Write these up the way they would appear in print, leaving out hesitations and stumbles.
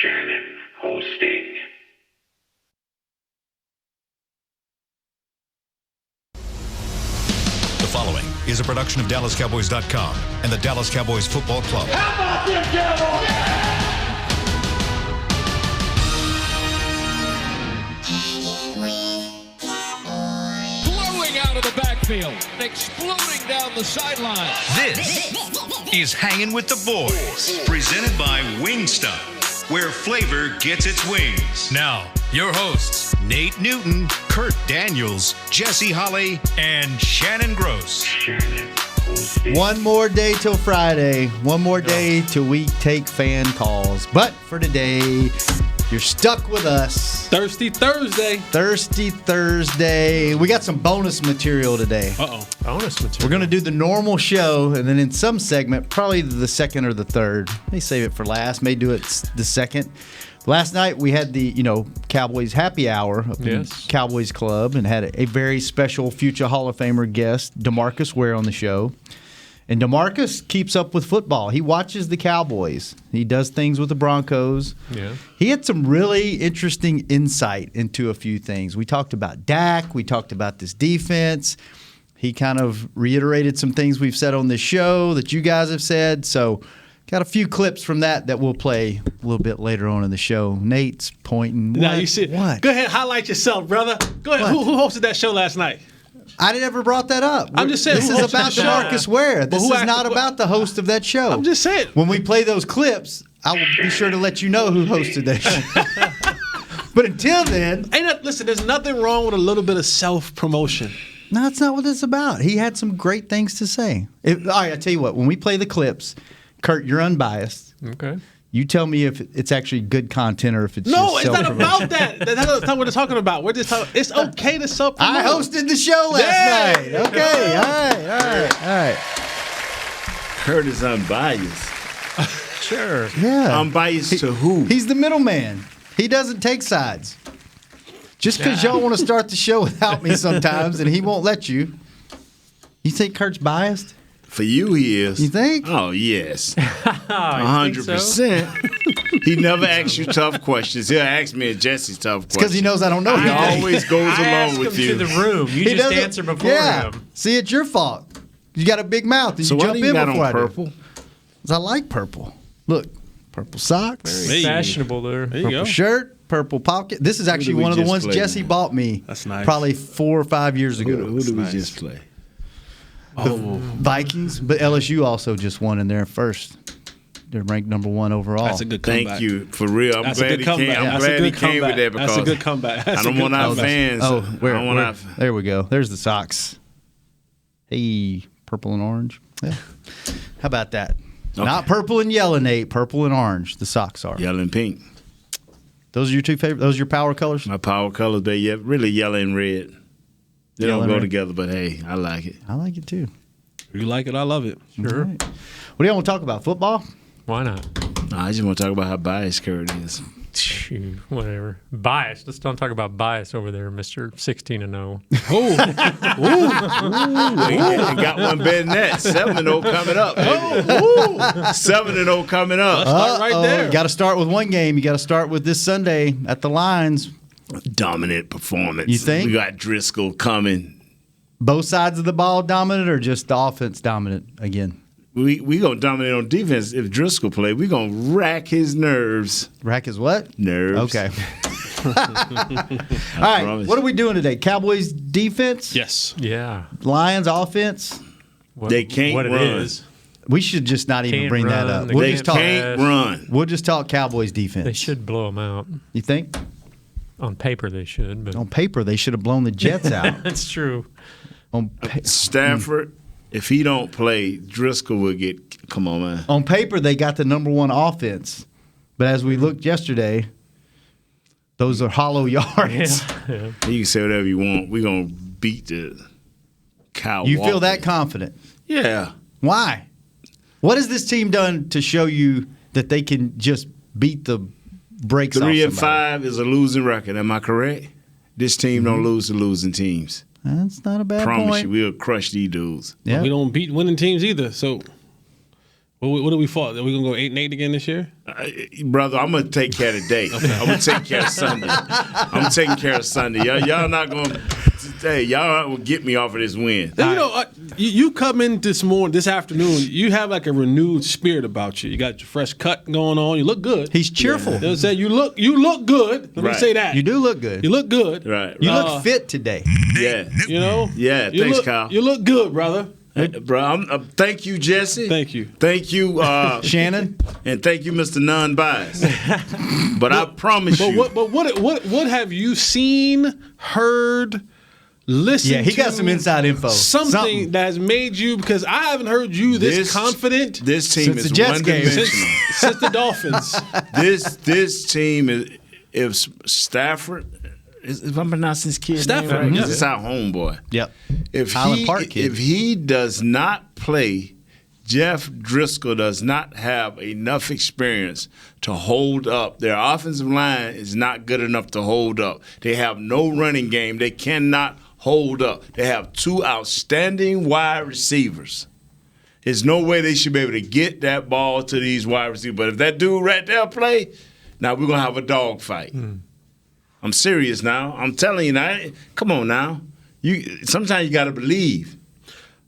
Shannon hosting. The following is a production of DallasCowboys.com and the Dallas Cowboys Football Club. How about them Cowboys? Blowing out of the backfield, exploding down the sideline. This is Hangin' with the Boys, presented by Wingstop, where flavor gets its wings. Now, your hosts, Nate Newton, Kurt Daniels, Jesse Holley, and Shannon Gross. One more day till Friday. One more day till we take fan calls. But for today, you're stuck with us. Thirsty Thursday. Thirsty Thursday. We got some bonus material today. Bonus material. We're going to do the normal show, and then in some segment, probably the second or the third. May save it for last. May do it the second. Last night, we had the, Cowboys happy hour up in Cowboys Club and had a very special future Hall of Famer guest, DeMarcus Ware, on the show. And DeMarcus keeps up with football. He watches the Cowboys. He does things with the Broncos. Yeah. He had some really interesting insight into a few things. We talked about Dak. We talked about this defense. He kind of reiterated some things we've said on this show that you guys have said. So got a few clips from that we'll play a little bit later on in the show. Nate's pointing. Now you see. What? Go ahead, highlight yourself, brother. Go ahead. Who hosted that show last night? I never brought that up. I'm just saying. This is about DeMarcus Ware. This is not about the host of that show. I'm just saying. When we play those clips, I will be sure to let you know who hosted that show. But until then, Listen, there's nothing wrong with a little bit of self-promotion. no, that's not what it's about. He had some great things to say. All right, I tell you what. When we play the clips, Kurt, you're unbiased. Okay. You tell me if it's actually good content or if it's No, just it's not self-promotion. about that. That's not what we're talking about. We're just talking. It's okay to self-promote. I hosted the show last night. Okay, all right. Kurt is unbiased. Sure. Yeah. Unbiased to who? He's the middleman. He doesn't take sides. Just because y'all want to start the show without me sometimes and he won't let you. You think Kurt's biased? For you, he is. You think? Oh, yes. 100%. He never asks you tough questions. He'll ask me a Jesse's tough question. Because he knows I don't know. He anything. always goes I along ask with him you. to the room. You He just doesn't- answer before yeah. him. See, it's your fault. You got a big mouth and So you why jump do you in got before on I do. purple? 'Cause I like purple. Look, purple socks, Hey. Fashionable there. There you purple go. shirt, purple pocket. This is actually did we one of the just ones play Jesse now? ball me. That's nice. Probably 4 or 5 years ago. Who did we nice. just play? The Vikings, but LSU also just won in there first. They're ranked number 1 overall. That's a good comeback. Thank you. For real. I'm That's a glad good he comeback. came. I'm That's a glad he good came with comeback. that because That's a good comeback. That's I a don't good want our comeback. fans. Oh, I don't want our there we go. There's the socks. Hey, purple and orange. Yeah. How about that? Okay. Not purple and yellow, Nate. Purple and orange. The socks are. yellow and pink. Those are your two favorite. Those are your power colors. My power colors, but yeah, really yellow and red. They Yellow don't and go red. together, but hey, I like it. I like it too. You like it? I love it. Sure. What do y'all want to talk about? Football? Why not? I just want to talk about how biased Kurt is. Shoot, whatever. Bias. Let's don't talk about bias over there, Mr. 16-0. And got one better than that. 7-0 coming up. 7-0 coming up. Start right there. You got to start with one game. You got to start with this Sunday at the Lions. Dominant performance. You think? We got Driscoll coming. Both sides of the ball dominant, or just the offense dominant again? We gonna dominate on defense. If Driscoll play, we gonna rack his nerves. Rack is what? Nerves. Okay. All right. promise. What are we doing today? Cowboys defense? Yes. Yeah. Lions offense? What, They can't what it run. is. We should just not even Can't bring that run, up. they We'll They just talk. can't run. We'll just talk Cowboys defense. They should blow them out. You think? On paper, they should. But On paper, they should have blown the Jets out. that's true. Stafford, if he don't play, Driscoll will get. Come on, man. On paper, they got the number 1 offense, but as we looked yesterday, those are hollow yards. Yeah. You can say whatever you want. We gonna beat the cow. You feel that confident? Yeah. Why? What has this team done to show you that they can just beat the brakes off 3 and somebody? 5 is a losing record. Am I correct? This team don't lose to losing teams. That's not a bad Promise point. you, we'll crush these dudes. Yeah. We don't beat winning teams either. So What do we fall? Are we gonna go 8-8 again this year? Brother, I'm gonna take care today. I'm gonna take care of Sunday. I'm taking care of Sunday. Y'all not gonna. Hey, y'all will get me off of this win. You know, you come in this afternoon. You have like a renewed spirit about you. You got your fresh cut going on. You look good. He's cheerful. They'll say you look good. Let me say that. You do look good. You look good. Right. You look fit today. Yeah. You know. Yeah. Thanks, Kyle. You look good, brother. Bro, thank you, Jesse. Thank you. Thank you, Shannon. And thank you, Mr. Non-Biased. But I promise you. But what have you seen, heard, listened to? Yeah, he got some inside info. Something that has made you, because I haven't heard you this confident. This team since is the Jets game. one-dimensional. Since the Dolphins. This team is, if Stafford. If I'm pronouncing his kid's name right, yeah. this is our homeboy. Yep. Highland Park kid. If he does not play, Jeff Driscoll does not have enough experience to hold up. Their offensive line is not good enough to hold up. They have no running game. They cannot hold up. They have two outstanding wide receivers. There's no way they should be able to get that ball to these wide receivers. But if that dude right there play, now we're going to have a dogfight. I'm serious now. I'm telling you now. Come on now. Sometimes you got to believe.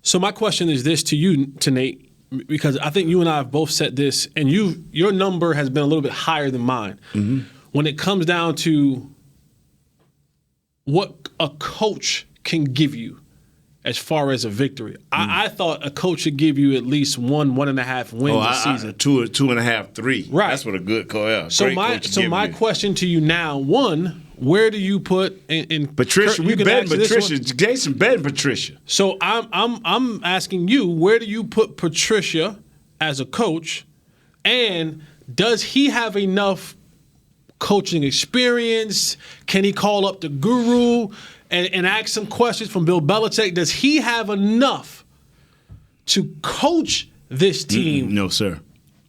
So my question is this to you, Nate, because I think you and I have both said this, and your number has been a little bit higher than mine. Mm-hmm. When it comes down to what a coach can give you as far as a victory, I thought a coach should give you at least 1.5 wins a season. 2.5, 3. Right. That's what a good coach. So my question to you now, one, where do you put in Patricia? We bet Patricia. Jason betting Patricia. So I'm asking you, where do you put Patricia as a coach, and does he have enough coaching experience? Can he call up the guru and ask some questions from Bill Belichick? Does he have enough to coach this team? No, sir.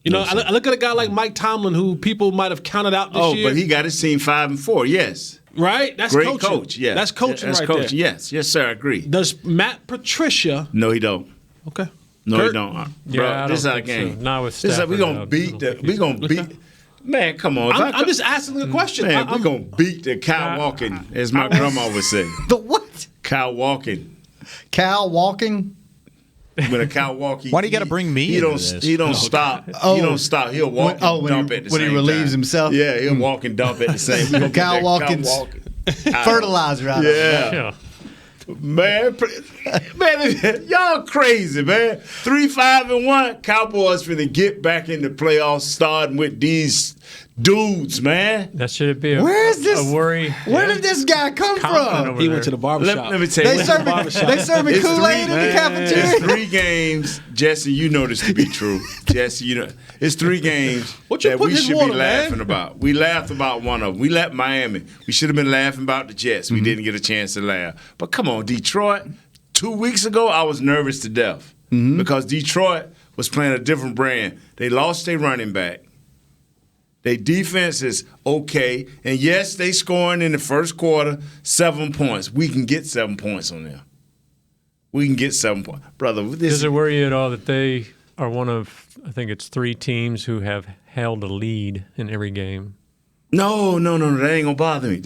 I look at a guy like Mike Tomlin, who people might have counted out this year. Oh, but he got his team 5-4. Yes. Right? That's great coaching. Coach. Yeah. That's coaching that's right coaching. there. Yes, sir. I agree. Does Matt Patricia? No, he don't. Okay. No, Kurt? he don't. Yeah, bro, this is our game. So. Not with Stafford. We're gonna beat. Man, come on. I'm just asking the question. Man, we're going to beat the cow walking, as my grandma would say. The what? Cow walking. Cow walking? When a cow walks, why do you got to bring me into this? He don't stop. Oh. He don't stop. He'll walk and dump at the same time. When he relieves himself? Yeah, he'll walk and dump at the same time. Cow walking. Fertilizer out of it. Yeah. Man, y'all crazy, man. 3-5-1. Cowboys finna get back in the playoffs, starting with these dudes, man. That should be a worry. Where did this guy come from? He went to the barbershop. Let me tell you. They serving Kool-Aid in the cafeteria? It's 3 games. Jesse, you know this to be true. Jesse, you know. It's 3 games that we should be laughing about. We laughed about one of them. We left Miami. We should have been laughing about the Jets. We didn't get a chance to laugh. But come on, Detroit. 2 weeks ago, I was nervous to death because Detroit was playing a different brand. They lost their running back. Their defense is okay. And, yes, they scoring in the first quarter 7 points. We can get 7 points on them. We can get 7 points. Brother, does it worry you at all that they are one of, I think it's 3 teams who have held a lead in every game? No. That ain't going to bother me.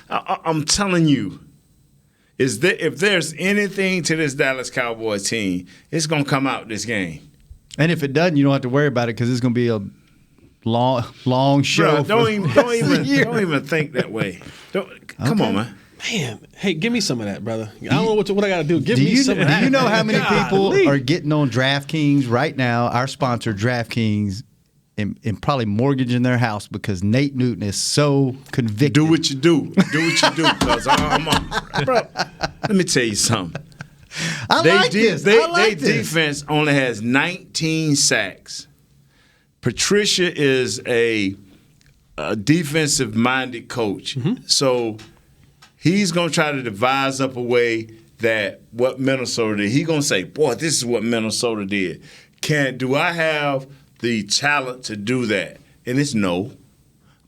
I'm telling you, if there's anything to this Dallas Cowboys team, it's going to come out this game. And if it doesn't, you don't have to worry about it because it's going to be a long show. Bro, don't even think that way. Come on, man. Man, hey, give me some of that, brother. I don't know what I got to do. Give me some of that. Do you know how many people are getting on DraftKings right now, our sponsor, DraftKings, and probably mortgaging their house because Nate Newton is so convicted? Do what you do. Do what you do. Because bro, let me tell you something. Their defense only has 19 sacks. Patricia is a defensive-minded coach. So he's going to try to devise up a way that what Minnesota did. He's going to say, boy, this is what Minnesota did. Do I have the talent to do that? And it's no.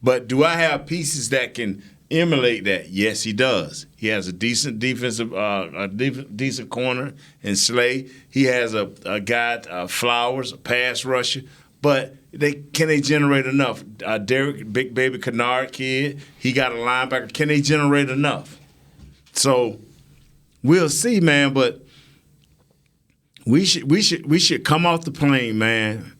But do I have pieces that can emulate that? Yes, he does. He has a decent defensive, decent corner in Slay. He has a guy, Flowers, a pass rusher. But can they generate enough? Derek, big baby Kennard kid, he got a linebacker. Can they generate enough? So we'll see, man. But we should come off the plane, man,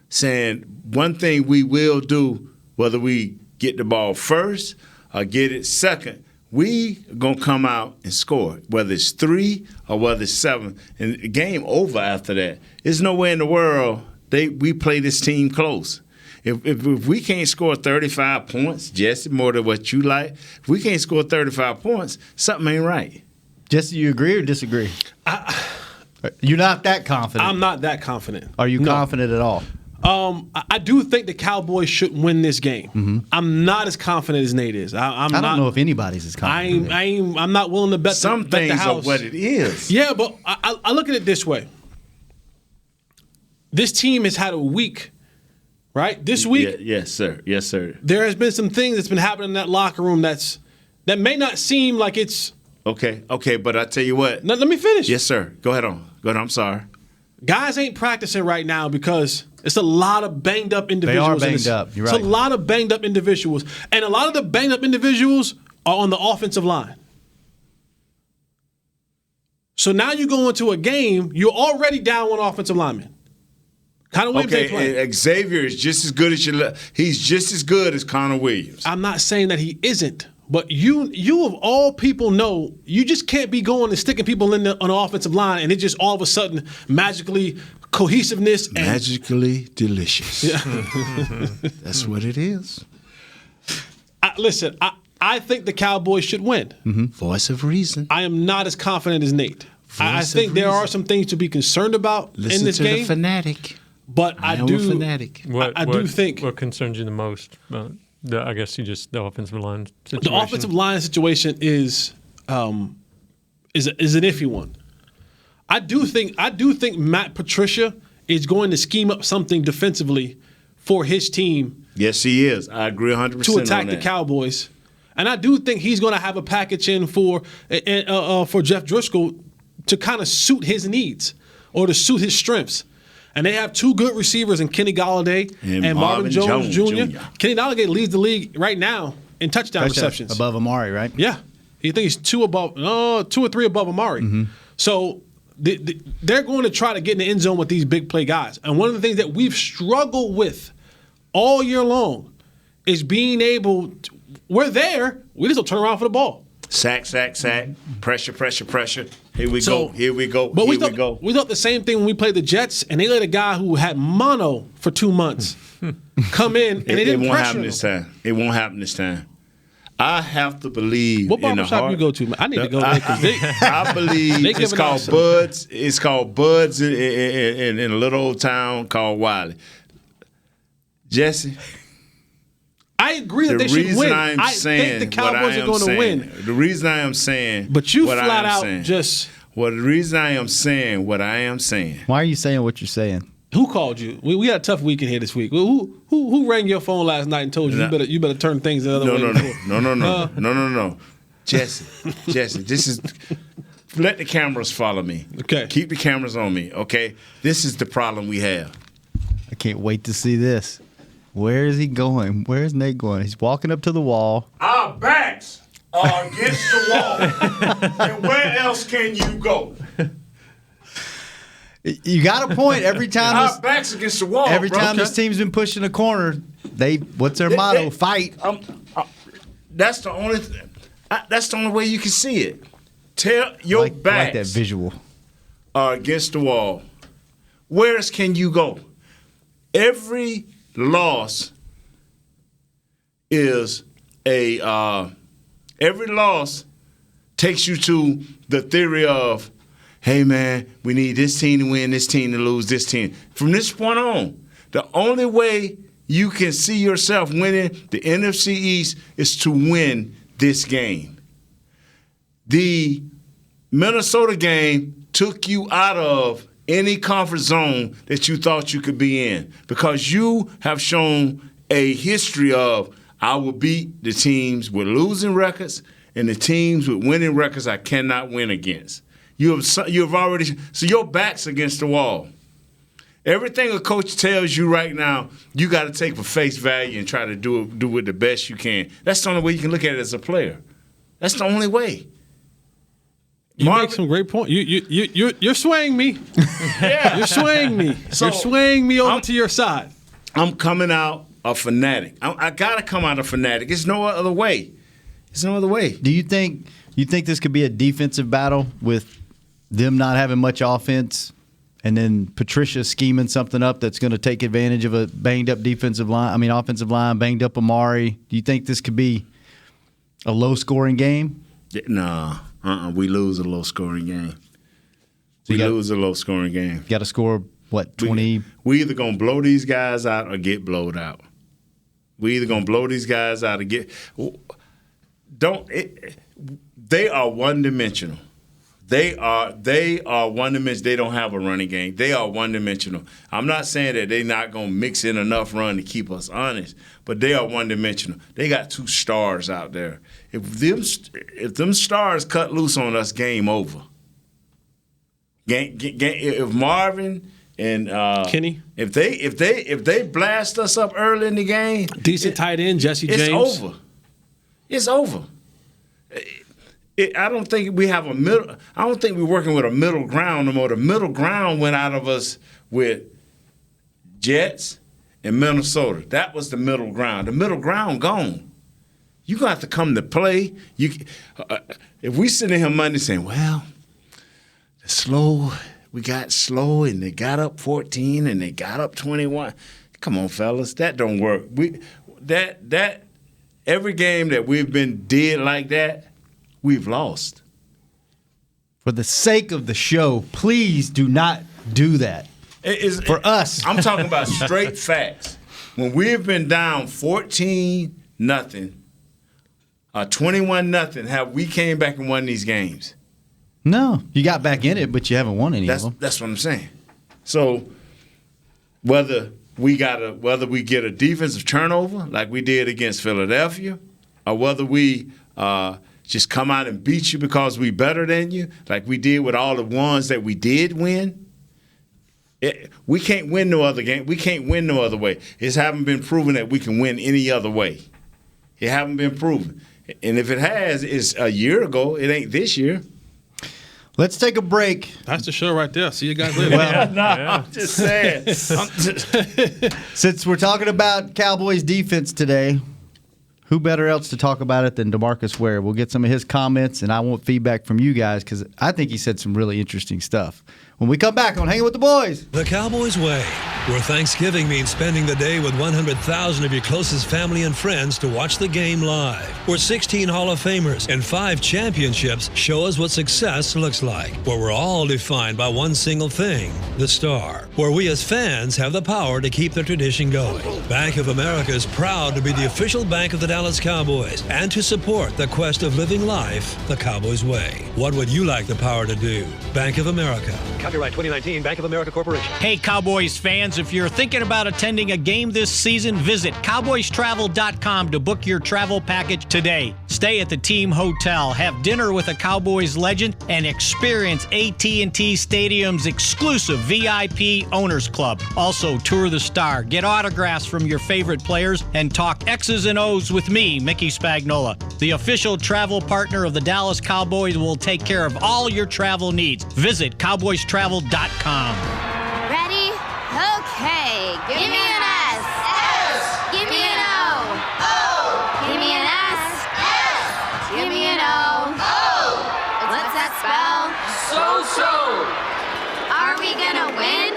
saying one thing we will do, whether we get the ball first or get it second, we are going to come out and score, whether it's 3 or whether it's 7. And the game over after that. There's no way in the world we play this team close. If we can't score 35 points, Jesse, more than what you like, if we can't score 35 points, something ain't right. Jesse, you agree or disagree? You're not that confident. I'm not that confident. Are you confident at all? I do think the Cowboys should win this game. Mm-hmm. I'm not as confident as Nate is. I don't know if anybody's as confident. I'm not willing to bet some bet things the house. are what it is. Yeah, but I look at it this way. This team has had a week, right? This week. Yes, sir. Yes, sir. There has been some things that's been happening in that locker room that may not seem like it's okay. But I tell you what. Now, let me finish. Yes, sir. Go ahead on. I'm sorry. Guys ain't practicing right now because it's a lot of banged up individuals. They are banged up. You're right. It's a lot of banged up individuals. And a lot of the banged up individuals are on the offensive line. So now you go into a game, you're already down one offensive lineman. Connor Williams ain't playing. And Xavier is just as good as he's just as good as Connor Williams. I'm not saying that he isn't. But you of all people know, you just can't be going and sticking people on the offensive line and it just all of a sudden magically cohesiveness. Magically delicious. Yeah. That's what it is. Listen, I think the Cowboys should win. Mm-hmm. Voice of reason. I am not as confident as Nate. I think there are some things to be concerned about in this game. Listen to the fanatic. But I do. A fanatic. I do think. What concerns you the most? I guess the offensive line situation. The offensive line situation is an iffy one. I do think Matt Patricia is going to scheme up something defensively for his team. Yes, he is. I agree 100% to attack on the that. Cowboys, and I do think he's going to have a package in for Jeff Driscoll to kind of suit his needs or to suit his strengths. And they have 2 good receivers in Kenny Golladay and Marvin Jones Jr. Kenny Golladay leads the league right now in touchdown receptions. Above Amari, right? Yeah. You think he's 2 or 3 above Amari. Mm-hmm. So they're going to try to get in the end zone with these big play guys. And one of the things that we've struggled with all year long is being able to, we're there, we just don't turn around for the ball. Sack. Pressure. Here we go. But we thought the same thing when we played the Jets, and they let a guy who had mono for 2 months come in, and they didn't pressure him. It won't happen this time. I have to believe. What barbershop you go to? I need to go there because I believe it's called Buds. It's called Buds in a little old town called Wiley. Jesse. I agree that they should win. I think the Cowboys are going to win. The reason I am saying, but you flat out just. Well, the reason I am saying what I am saying. Why are you saying what you're saying? Who called you? We had a tough weekend here this week. Who rang your phone last night and told you you better turn things the other way? No. Jesse, this is. Let the cameras follow me. Okay. Keep the cameras on me. Okay. This is the problem we have. I can't wait to see this. Where is he going? Where is Nate going? He's walking up to the wall. Our backs are against the wall. And where else can you go? You got a point. Every time our backs against the wall. Every time this team's been pushing a corner, what's their motto? Fight. That's the only. That's the only way you can see it. Tell your backs. I like that visual. Are against the wall. Where else can you go? Every loss is every loss takes you to the theory of, hey man, we need this team to win, this team to lose, this team. From this point on, the only way you can see yourself winning the NFC East is to win this game. The Minnesota game took you out of any comfort zone that you thought you could be in because you have shown a history of, I will beat the teams with losing records and the teams with winning records I cannot win against. You have already – so your back's against the wall. Everything a coach tells you right now, you got to take for face value and try to do it the best you can. That's the only way you can look at it as a player. That's the only way. You make some great points. You're swaying me. Yeah. You're swaying me. You're swaying me over to your side. I'm coming out a fanatic. I got to come out a fanatic. There's no other way. There's no other way. Do you think this could be a defensive battle with them not having much offense and then Patricia scheming something up that's going to take advantage of a banged-up offensive line, banged-up Amari? Do you think this could be a low-scoring game? No. We lose a low-scoring game. Lose a low-scoring game. Got to score, 20? We either going to blow these guys out or get blowed out. We either going to blow these guys out or get – they are one-dimensional. They are one-dimensional. They don't have a running game. They are one-dimensional. I'm not saying that they're not going to mix in enough run to keep us honest, but they are one-dimensional. They got 2 stars out there. If them stars cut loose on us, game over. If Marvin and Kenny, if they blast us up early in the game, decent tight end Jesse James, it's over. I don't think we have a middle. I don't think we're working with a middle ground no more. The middle ground went out of us with Jets and Minnesota. That was the middle ground. The middle ground gone. You gonna have to come to play. If we sit in here Monday saying, "Well, we got slow, and they got up 14, and they got up 21." Come on, fellas, that don't work. That every game that we've been dead like that, we've lost. For the sake of the show, please do not do that. For us. I'm talking about straight facts. When we've been down 14-0, 21-0, have we came back and won these games? No. You got back in it, but you haven't won any of them. That's what I'm saying. So whether we get a defensive turnover like we did against Philadelphia, or whether we just come out and beat you because we better than you, like we did with all the ones that we did win. We can't win no other game. We can't win no other way. It haven't been proven that we can win any other way. It haven't been proven. And if it has, it's a year ago. It ain't this year. Let's take a break. That's the show right there. See you guys later. I'm just saying. Since we're talking about Cowboys defense today, who better else to talk about it than DeMarcus Ware? We'll get some of his comments, and I want feedback from you guys because I think he said some really interesting stuff. When we come back on Hangin' with the Boys. The Cowboys way, where Thanksgiving means spending the day with 100,000 of your closest family and friends to watch the game live. Where 16 Hall of Famers and 5 championships show us what success looks like. Where we're all defined by one single thing, the star. Where we as fans have the power to keep the tradition going. Bank of America is proud to be the official bank of the Dallas Cowboys and to support the quest of living life the Cowboys way. What would you like the power to do? Bank of America. Copyright 2019, Bank of America Corporation. Hey, Cowboys fans, if you're thinking about attending a game this season, visit cowboystravel.com to book your travel package today. Stay at the team hotel, have dinner with a Cowboys legend, and experience AT&T Stadium's exclusive VIP Owners Club. Also, tour the Star, get autographs from your favorite players, and talk X's and O's with me, Mickey Spagnola. The official travel partner of the Dallas Cowboys will take care of all your travel needs. Visit cowboystravel.com. Ready? Okay. Give me an S. S. Give me an O. O. Give me an S. S. Give me an O. O. What's that spell? So. Are we gonna win?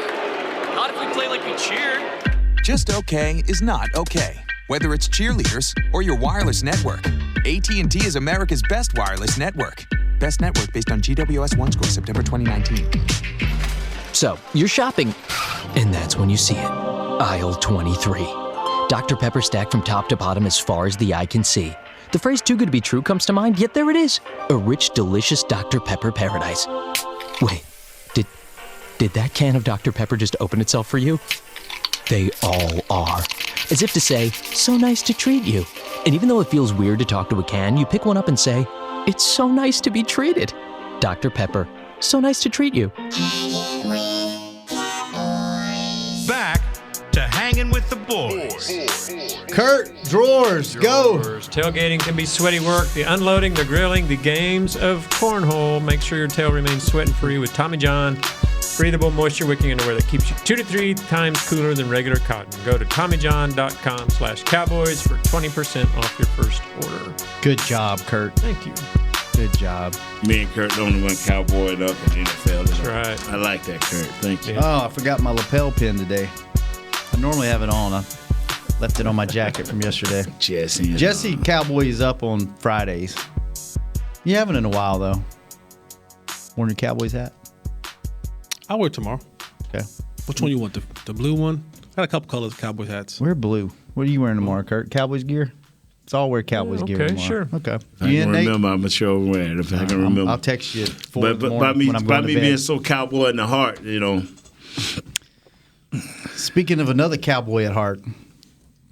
Not if we play like we cheer. Just okay is not okay. Whether it's cheerleaders or your wireless network, AT&T is America's best wireless network. Best network based on GWS 1 score September 2019. So, you're shopping, and that's when you see it. Aisle 23. Dr. Pepper stacked from top to bottom as far as the eye can see. The phrase too good to be true comes to mind, yet there it is. A rich, delicious Dr. Pepper paradise. Wait, did that can of Dr. Pepper just open itself for you? They all are. As if to say, so nice to treat you. And even though it feels weird to talk to a can, you pick one up and say, "It's so nice to be treated." Dr. Pepper, so nice to treat you. Back to Hanging with the Boys. Kurt, drawers, go. Tailgating can be sweaty work. The unloading, the grilling, the games of cornhole. Make sure your tail remains sweat and free with Tommy John breathable, moisture-wicking underwear that keeps you 2 to 3 times cooler than regular cotton. Go to TommyJohn.com/Cowboys for 20% off your first order. Good job, Kurt. Thank you. Good job. Me and Kurt the only one cowboyed up in the NFL. That's right. I like that, Kurt. Thank you. Oh, I forgot my lapel pin today. I normally have it on. I left it on my jacket from yesterday. Jesse Cowboys up on Fridays. You haven't in a while, though. Wearing your Cowboys hat? I'll wear it tomorrow. Okay. Which one you want? The blue one? I got a couple colors of Cowboys hats. Wear blue. What are you wearing tomorrow, Kurt? Cowboys gear? Let's all wear Cowboys gear tomorrow. Sure. Okay. If I can remember, I'm sure I'll wear it. If I can remember. I'll text you But by me being so cowboy in the heart, Speaking of another cowboy at heart,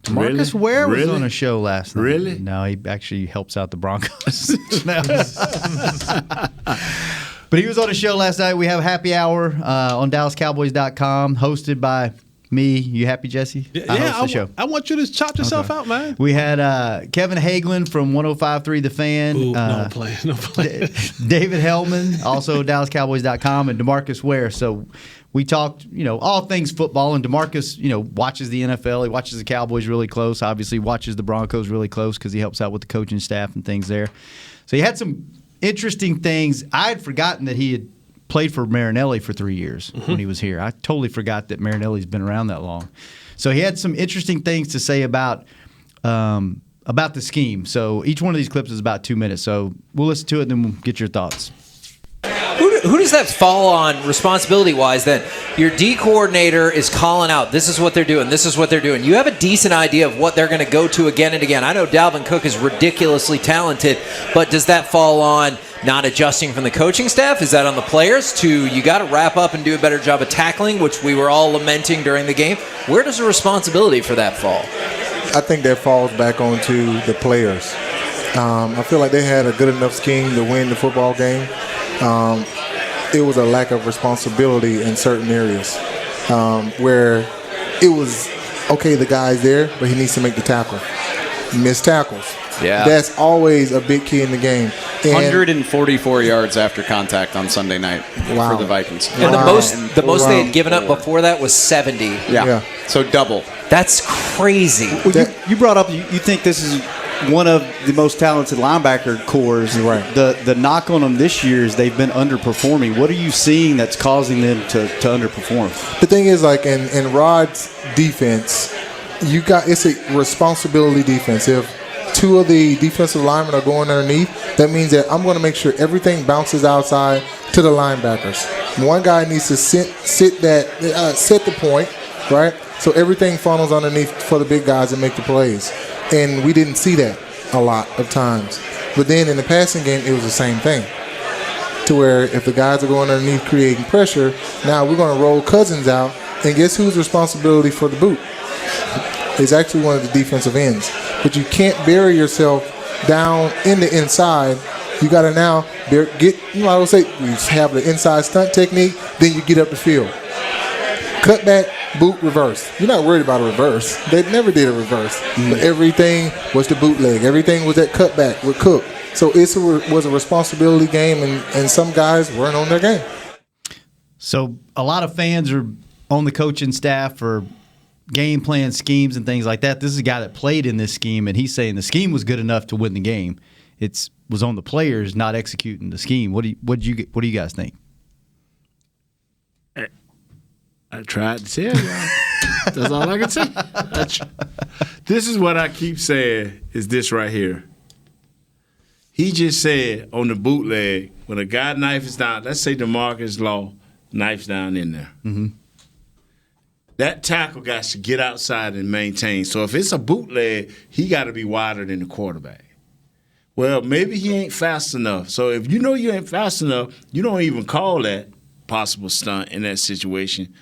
DeMarcus Ware was on a show last night. Really? No, he actually helps out the Broncos. But he was on a show last night. We have happy hour on DallasCowboys.com, hosted by me. You happy, Jesse? I want you to chop yourself out, man. We had Kevin Hagelin from 105.3 The Fan. Ooh, no play. David Hellman, also DallasCowboys.com, and DeMarcus Ware. So we talked, all things football. And DeMarcus, watches the NFL. He watches the Cowboys really close. Obviously, watches the Broncos really close because he helps out with the coaching staff and things there. So he had some interesting things. I had forgotten that he had played for Marinelli for 3 years when he was here. I totally forgot that Marinelli's been around that long. So he had some interesting things to say about the scheme. So each one of these clips is about 2 minutes. So we'll listen to it and then we'll get your thoughts. Who does that fall on responsibility-wise then? Your D coordinator is calling out, this is what they're doing, this is what they're doing. You have a decent idea of what they're going to go to again and again. I know Dalvin Cook is ridiculously talented, but does that fall on not adjusting from the coaching staff? Is that on the players to you got to wrap up and do a better job of tackling, which we were all lamenting during the game? Where does the responsibility for that fall? I think that falls back onto the players. I feel like they had a good enough scheme to win the football game. It was a lack of responsibility in certain areas where it was, okay, the guy's there, but he needs to make the tackle. Missed tackles. Yeah. That's always a big key in the game. 144 yards after contact on Sunday night for the Vikings. And the most they had given up before that was 70. Yeah. So double. That's crazy. Well, you brought up, you think this is one of the most talented linebacker cores. Right. The knock on them this year is they've been underperforming. What are you seeing that's causing them to underperform? The thing is, like in Rod's defense, it's a responsibility defense. If two of the defensive linemen are going underneath, that means that I'm going to make sure everything bounces outside to the linebackers. One guy needs to set the point, right? So everything funnels underneath for the big guys and make the plays. And we didn't see that a lot of times. But then in the passing game, it was the same thing. To where if the guys are going underneath creating pressure, now we're going to roll Cousins out. And guess whose responsibility for the boot? It's actually one of the defensive ends. But you can't bury yourself down in the inside. You got to now I would say, you have the inside stunt technique, then you get up the field. Cut back, boot, reverse. You're not worried about a reverse. They never did a reverse. But everything was the bootleg. Everything was that cutback with Cook. So it was a responsibility game, and some guys weren't on their game. So a lot of fans are on the coaching staff for game plan schemes and things like that. This is a guy that played in this scheme, and he's saying the scheme was good enough to win the game. It was on the players not executing the scheme. What do you guys think? I tried to tell y'all. That's all I can say. This is what I keep saying is this right here. He just said on the bootleg, when a guy knifes down, let's say DeMarcus Law knifes down in there. Mm-hmm. That tackle got to get outside and maintain. So if it's a bootleg, he got to be wider than the quarterback. Well, maybe he ain't fast enough. So if you know you ain't fast enough, you don't even call that possible stunt in that situation.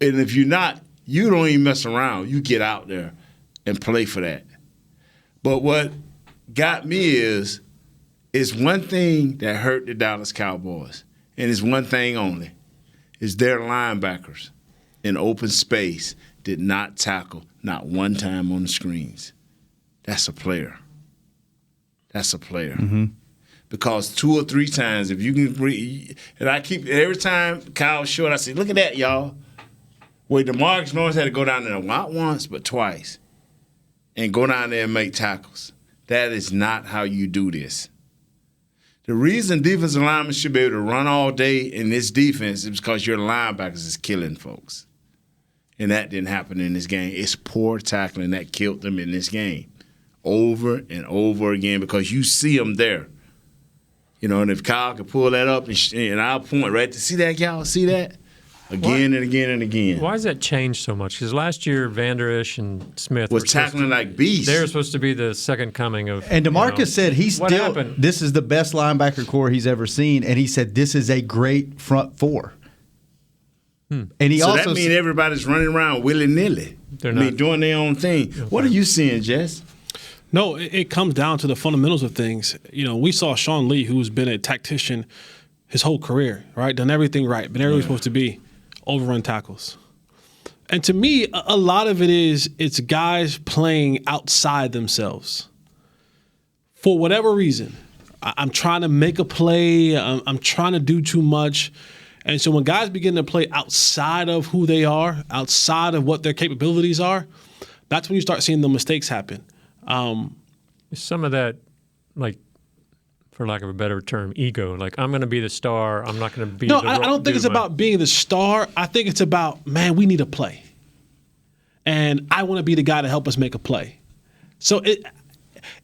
And if you're not, you don't even mess around. You get out there and play for that. But what got me is one thing that hurt the Dallas Cowboys, and it's one thing only, is their linebackers in open space did not tackle not one time on the screens. That's a player. That's a player. Mm-hmm. Because 2 or 3 times, if you can and I keep, every time Kyle's short, I say, look at that, y'all. Where DeMarcus Lawrence had to go down there not once, but twice, and go down there and make tackles. That is not how you do this. The reason defensive linemen should be able to run all day in this defense is because your linebackers is killing folks. And that didn't happen in this game. It's poor tackling that killed them in this game over and over again because you see them there. You know, and if Kyle could pull that up and I'll point right to see that, y'all, see that? Again and again and again. Why has that changed so much? Because last year, Vander Esch and Smith was tackling like beasts. They're supposed to be the second coming of. And DeMarcus said happened? This is the best linebacker core he's ever seen, and he said this is a great front four. And he so also that means everybody's running around willy nilly. They're not doing their own thing. Okay. What are you seeing, Jess? No, it comes down to the fundamentals of things. You know, we saw Sean Lee, who's been a tactician his whole career, right? Done everything right, been everywhere supposed to be, overrun tackles. And to me, a lot of it's guys playing outside themselves. For whatever reason, I'm trying to make a play, I'm trying to do too much. And so when guys begin to play outside of who they are, outside of what their capabilities are, that's when you start seeing the mistakes happen. Some of that, like, for lack of a better term, ego. Like, I'm going to be the star. I'm not going to be No, I don't think it's about being the star. I think it's about, man, we need a play. And I want to be the guy to help us make a play. So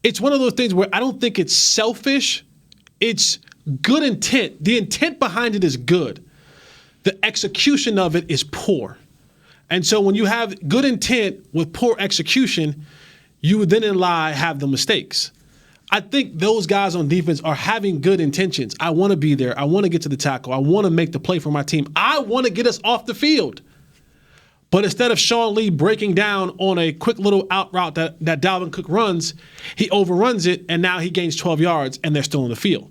it's one of those things where I don't think it's selfish. It's good intent. The intent behind it is good. The execution of it is poor. And so when you have good intent with poor execution, you would then have the mistakes. I think those guys on defense are having good intentions. I want to be there. I want to get to the tackle. I want to make the play for my team. I want to get us off the field. But instead of Sean Lee breaking down on a quick little out route that Dalvin Cook runs, he overruns it, and now he gains 12 yards, and they're still in the field.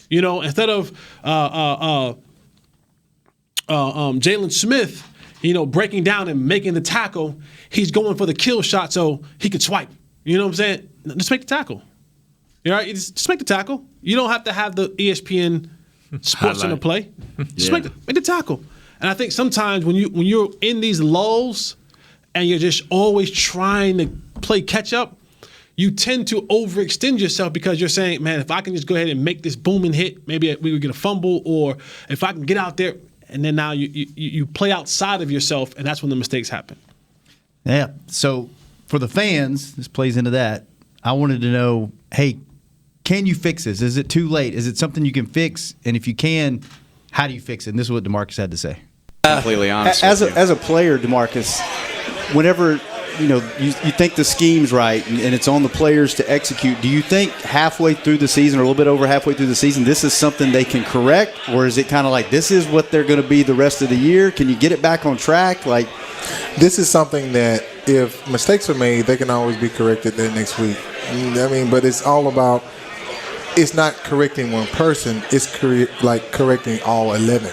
You know, instead of Jalen Smith, you know, breaking down and making the tackle, he's going for the kill shot so he could swipe. You know what I'm saying? Just make the tackle. You know, just make the tackle. You don't have to have the ESPN Sports Center play. Just make the tackle. And I think sometimes when you're in these lulls and you're just always trying to play catch up, you tend to overextend yourself because you're saying, man, if I can just go ahead and make this booming hit, maybe we would get a fumble, or if I can get out there, and then now you play outside of yourself, and that's when the mistakes happen. Yeah. So for the fans, this plays into that. I wanted to know, hey, can you fix this? Is it too late? Is it something you can fix? And if you can, how do you fix it? And this is what DeMarcus had to say. Completely honest. As a player, DeMarcus, whenever you think the scheme's right and it's on the players to execute, do you think halfway through the season or a little bit over halfway through the season, this is something they can correct? Or is it kind of like this is what they're going to be the rest of the year? Can you get it back on track? Like, this is something that if mistakes are made, they can always be corrected the next week. I mean, but it's all about, it's not correcting one person, it's correcting all 11.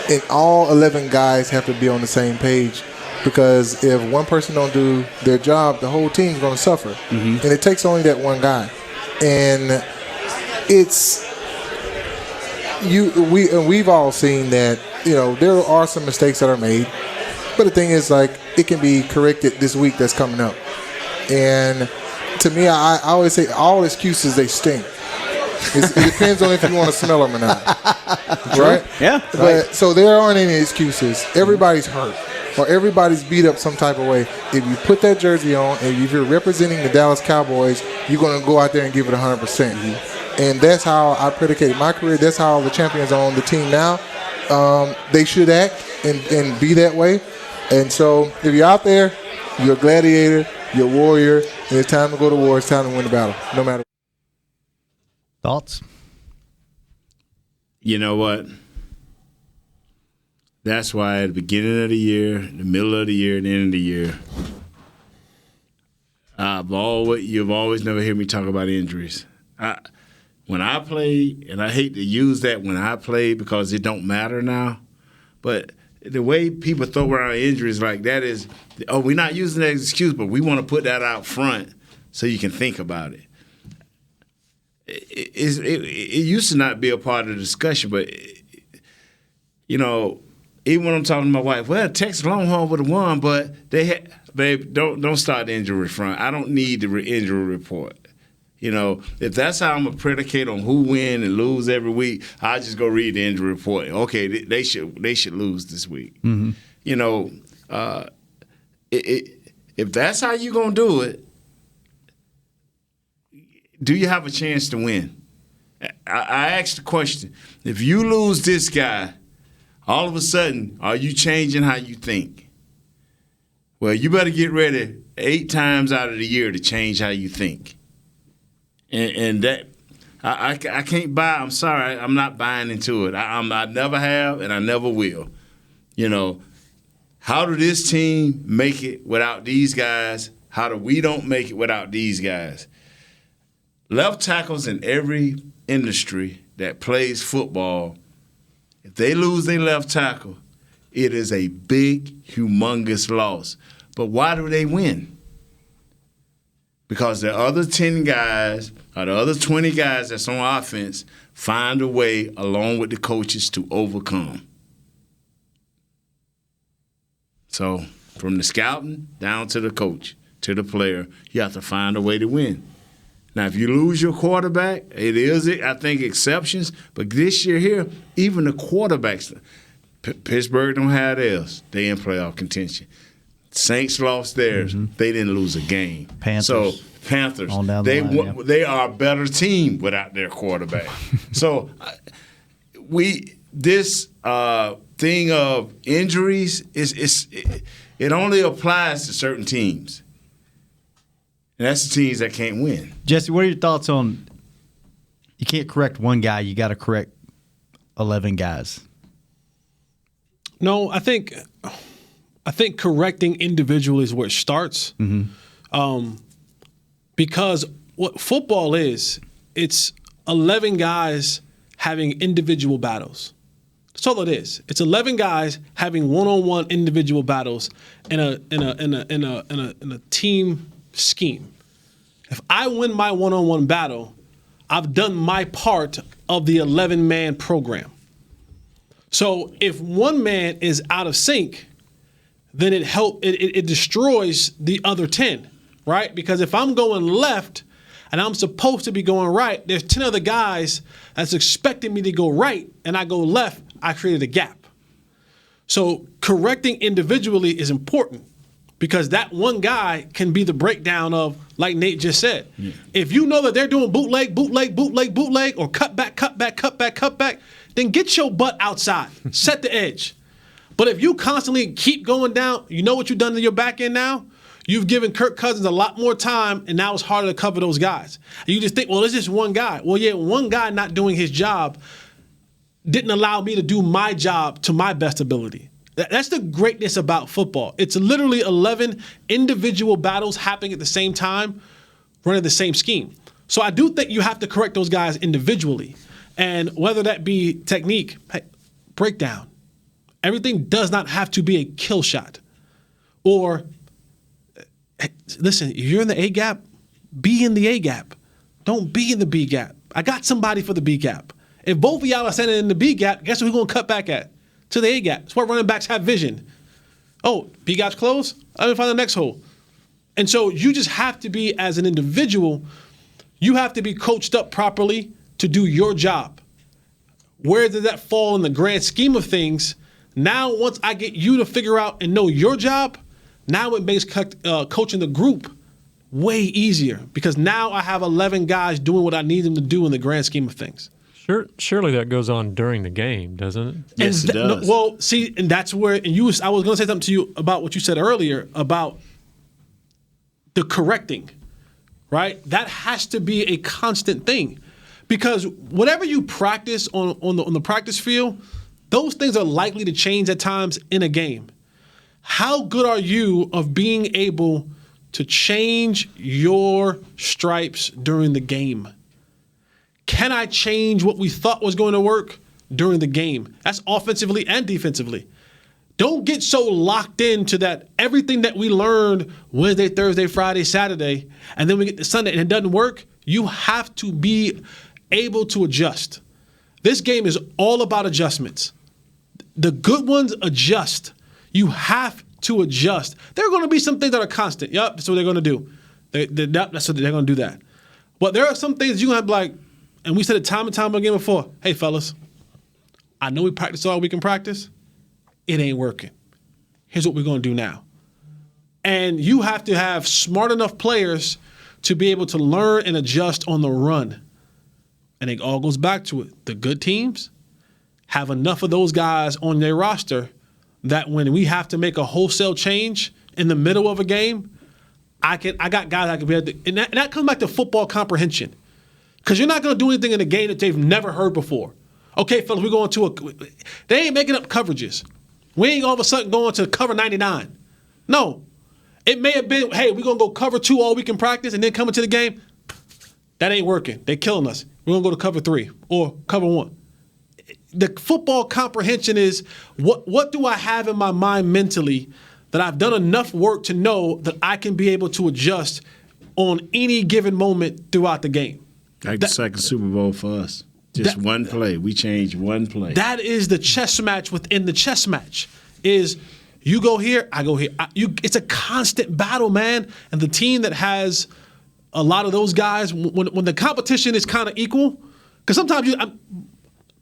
And all 11 guys have to be on the same page, because if one person don't do their job, the whole team's going to suffer. And it takes only that one guy. And we've all seen that, there are some mistakes that are made. But the thing is, like, it can be corrected this week that's coming up. And to me, I always say all excuses, they stink. It depends on if you want to smell them or not. Right? Yeah. But so there aren't any excuses. Everybody's hurt or everybody's beat up some type of way. If you put that jersey on and if you're representing the Dallas Cowboys, you're going to go out there and give it 100%. And that's how I predicated my career. That's how the champions are on the team now. They should act and be that way. And so if you're out there, you're a gladiator, you're a warrior, and it's time to go to war. It's time to win the battle, no matter. Thoughts? You know what? That's why at the beginning of the year, the middle of the year, and the end of the year, You've always never heard me talk about injuries. When I played, and I hate to use that when I played because it don't matter now, but the way people throw around injuries like that is, we're not using that as an excuse, but we want to put that out front so you can think about it. It used to not be a part of the discussion, but, even when I'm talking to my wife, well, Texas Longhorn would have won, but babe, don't start the injury front. I don't need the injury report. If that's how I'm going to predicate on who win and lose every week, I'll just go read the injury report. Okay, they should lose this week. Mm-hmm. If that's how you're going to do it, do you have a chance to win? I asked the question, if you lose this guy, all of a sudden, are you changing how you think? Well, you better get ready 8 times out of the year to change how you think. And that, I can't buy, I'm sorry, I'm not buying into it. I never have and I never will. How do this team make it without these guys? How do we don't make it without these guys? Left tackles in every industry that plays football, if they lose their left tackle, it is a big, humongous loss. But why do they win? Because the other 10 guys or the other 20 guys that's on offense find a way, along with the coaches, to overcome. So from the scouting down to the coach, to the player, you have to find a way to win. Now, if you lose your quarterback, it is, I think, exceptions. But this year here, even the quarterbacks, Pittsburgh don't have theirs. They in playoff contention. Saints lost theirs. Mm-hmm. They didn't lose a game. Panthers, they are a better team without their quarterback. So this thing of injuries, it only applies to certain teams. And that's the teams that can't win. Jesse, what are your thoughts on you can't correct one guy, you got to correct 11 guys? No, I think correcting individual is where it starts. Mm-hmm. Because what football is, it's 11 guys having individual battles. That's all it is. It's 11 guys having one-on-one individual battles in a team scheme. If I win my one-on-one battle, I've done my part of the 11-man program. So if one man is out of sync, then it destroys the other 10, right? Because if I'm going left and I'm supposed to be going right, there's 10 other guys that's expecting me to go right, and I go left, I created a gap. So correcting individually is important because that one guy can be the breakdown of, like Nate just said. Yeah. If you know that they're doing bootleg, or cut back, then get your butt outside. Set the edge. But if you constantly keep going down, you know what you've done to your back end now? You've given Kirk Cousins a lot more time, and now it's harder to cover those guys. And you just think, well, it's just one guy. Well, yeah, one guy not doing his job didn't allow me to do my job to my best ability. That's the greatness about football. It's literally 11 individual battles happening at the same time, running the same scheme. So I do think you have to correct those guys individually. And whether that be technique, breakdown, everything does not have to be a kill shot. Or, listen, if you're in the A gap, be in the A gap. Don't be in the B gap. I got somebody for the B gap. If both of y'all are sending in the B gap, guess what we're going to cut back at? To the A gap. That's why running backs have vision. Oh, B gap's closed? I'm going to find the next hole. And so you just have to be, as an individual, you have to be coached up properly to do your job. Where does that fall in the grand scheme of things? Now, once I get you to figure out and know your job, now it makes coaching the group way easier because now I have 11 guys doing what I need them to do in the grand scheme of things. Surely that goes on during the game, doesn't it? Yes, it does. No, well, see, and that's where, I was going to say something to you about what you said earlier about the correcting, right? That has to be a constant thing because whatever you practice on the practice field, those things are likely to change at times in a game. How good are you of being able to change your stripes during the game? Can I change what we thought was going to work during the game? That's offensively and defensively. Don't get so locked into that everything that we learned Wednesday, Thursday, Friday, Saturday, and then we get to Sunday and it doesn't work. You have to be able to adjust. This game is all about adjustments. The good ones adjust. You have to adjust. There are going to be some things that are constant. Yep, that's what they're going to do. That's what they're going to do that. But there are some things you're going to have like, and we said it time and time again before, hey, fellas, I know we practice all we can practice. It ain't working. Here's what we're going to do now. And you have to have smart enough players to be able to learn and adjust on the run. And it all goes back to it. The good teams have enough of those guys on their roster that when we have to make a wholesale change in the middle of a game, I got guys I can be able to, and that comes back to football comprehension. Because you're not going to do anything in a game that they've never heard before. Okay, fellas, we're going to they ain't making up coverages. We ain't all of a sudden going to cover 99. No. It may have been, hey, we're going to go cover 2 all week in practice and then come into the game. That ain't working. They're killing us. We're going to go to cover 3 or cover 1. The football comprehension is what do I have in my mind mentally that I've done enough work to know that I can be able to adjust on any given moment throughout the game. Like the second Super Bowl for us. Just one play. We changed one play. That is the chess match within the chess match. Is you go here, I go here. It's a constant battle, man. And the team that has a lot of those guys, when the competition is kind of equal, because sometimes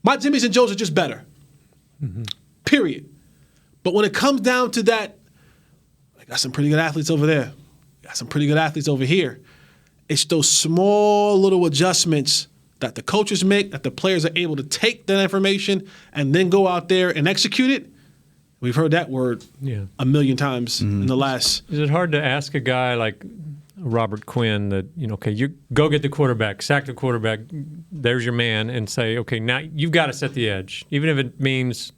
my Jimmys and Joes are just better. Mm-hmm. Period. But when it comes down to that, I got some pretty good athletes over there. Got some pretty good athletes over here. It's those small little adjustments that the coaches make, that the players are able to take that information and then go out there and execute it. We've heard that word a million times in the last. Is it hard to ask a guy like Robert Quinn that, okay, you go get the quarterback, sack the quarterback, there's your man, and say, okay, now you've got to set the edge, even if it means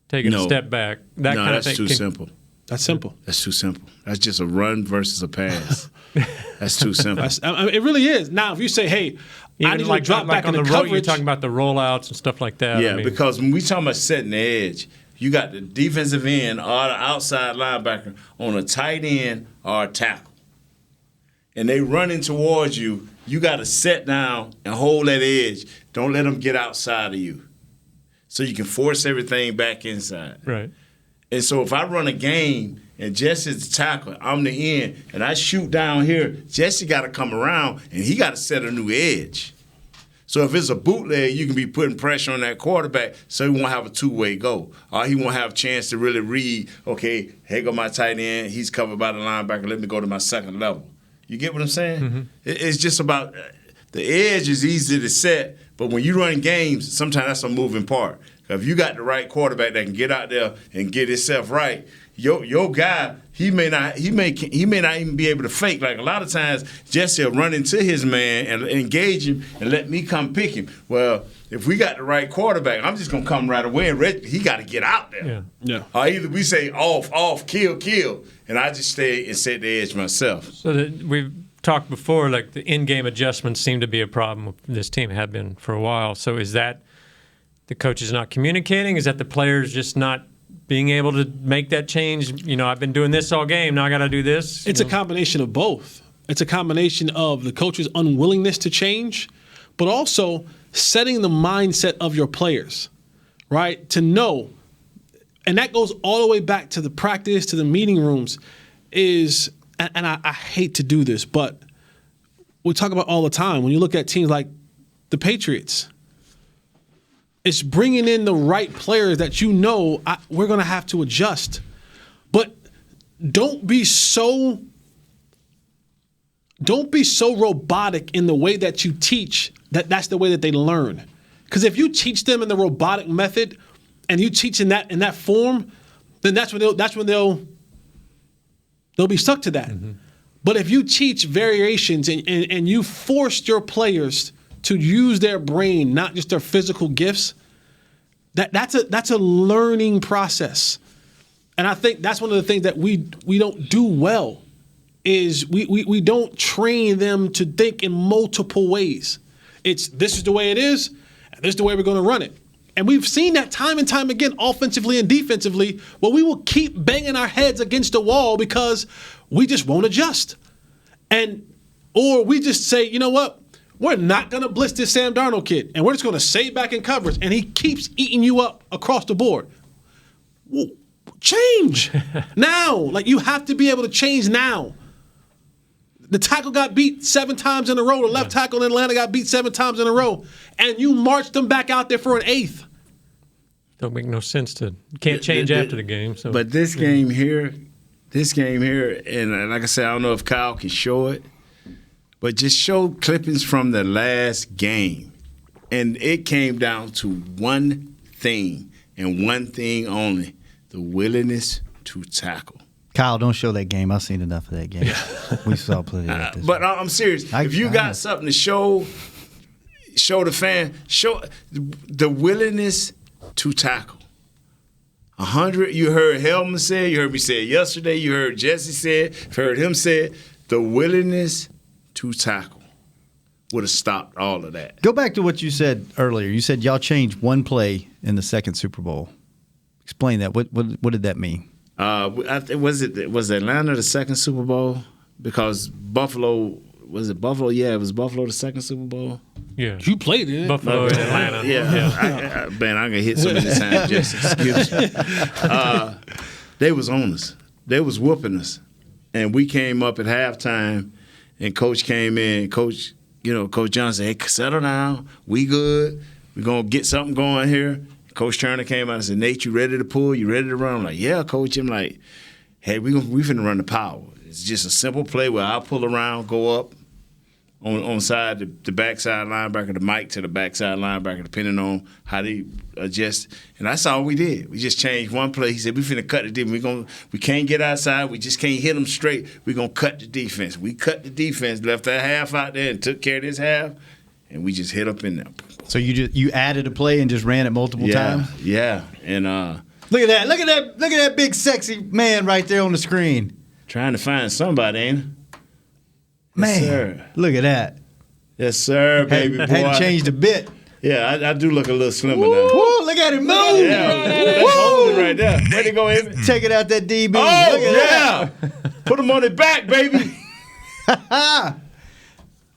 taking a step back. That kind of thing. That's too simple. That's simple. That's too simple. That's just a run versus a pass. That's too simple. It really is. Now, if you say, hey, I need to drop back in the coverage. You're talking about the rollouts and stuff like that. Yeah, because when we talking about setting the edge, you got the defensive end or the outside linebacker on a tight end or a tackle. And they running towards you. You got to set down and hold that edge. Don't let them get outside of you. So you can force everything back inside. Right. And so if I run a game and Jesse's the tackle, I'm the end, and I shoot down here, Jesse got to come around, and he got to set a new edge. So if it's a bootleg, you can be putting pressure on that quarterback so he won't have a two-way go. Or he won't have a chance to really read, okay, here go my tight end, he's covered by the linebacker, let me go to my second level. You get what I'm saying? Mm-hmm. It's just about the edge is easy to set, but when you run games, sometimes that's a moving part. If you got the right quarterback that can get out there and get himself right, your guy, he may not even be able to fake. Like a lot of times, Jesse will run into his man and engage him and let me come pick him. Well, if we got the right quarterback, I'm just gonna come right away and he got to get out there. Yeah. Or either we say off, kill, and I just stay and set the edge myself. So we've talked before, like the in-game adjustments seem to be a problem with this team, have been for a while. So is that the coaches not communicating? Is that the players just not being able to make that change? I've been doing this all game, now I got to do this? It's a combination of both. It's a combination of the coach's unwillingness to change, but also setting the mindset of your players, right? To know, and that goes all the way back to the practice, to the meeting rooms, and I hate to do this, but we talk about all the time. When you look at teams like the Patriots, it's bringing in the right players that we're going to have to adjust. But don't be so robotic in the way that you teach that's the way that they learn. Because if you teach them in the robotic method and you teach in that form, then that's when they'll be stuck to that. Mm-hmm. But if you teach variations and you force your players to use their brain, not just their physical gifts, that's a learning process. And I think that's one of the things that we don't do well is we don't train them to think in multiple ways. It's this is the way it is, and this is the way we're going to run it. And we've seen that time and time again, offensively and defensively, where we will keep banging our heads against the wall because we just won't adjust. Or we just say, you know what? We're not going to blitz this Sam Darnold kid, and we're just going to stay back in coverage, and he keeps eating you up across the board. Well, change now. Like, you have to be able to change now. The tackle got beat 7 times in a row. The left tackle in Atlanta got beat 7 times in a row. And you marched them back out there for an 8th. Don't make no sense to can't change after the game. So. But this game here, and like I said, I don't know if Kyle can show it, but just show clippings from the last game. And it came down to one thing and one thing only, the willingness to tackle. Kyle, don't show that game. I've seen enough of that game. We saw plenty of this. But I'm serious. If you got something to show the fan, show the willingness to tackle. 100, you heard Helman say, you heard me say it yesterday, you heard Jesse say it, heard him say it, the willingness to tackle would have stopped all of that. Go back to what you said earlier. You said y'all changed one play in the second Super Bowl. Explain that. What did that mean? Was Atlanta the second Super Bowl? Because Buffalo, was it Buffalo? Yeah, it was Buffalo the second Super Bowl. Yeah, you played it. Buffalo and Atlanta. Yeah. Man, I'm gonna hit so many times. Just excuse me. They was on us. They was whooping us, and we came up at halftime, and Coach came in. Coach Johnson said, "Hey, settle down. We good. We're gonna get something going here." Coach Turner came out and said, "Nate, you ready to pull? You ready to run?" I'm like, "Yeah, Coach." I'm like, "Hey, we finna run the power. It's just a simple play where I'll pull around, go up on side, the backside linebacker, the Mike to the backside linebacker, depending on how they adjust." And that's all we did. We just changed one play. He said, "We finna cut the defense. We can't get outside. We just can't hit them straight. We're gonna cut the defense." We cut the defense, left that half out there, and took care of this half, and we just hit up in there. So you added a play and just ran it multiple times? Yeah. And look at that big sexy man right there on the screen. Trying to find somebody, ain't it? Man, yes, sir. Look at that. Yes, sir, baby boy. Hadn't changed a bit. Yeah, I do look a little slimmer now. Woo, look at him move. Yeah, that's holding right there. Ready to go in? Taking out that DB. Oh, look at that. Put him on his back, baby.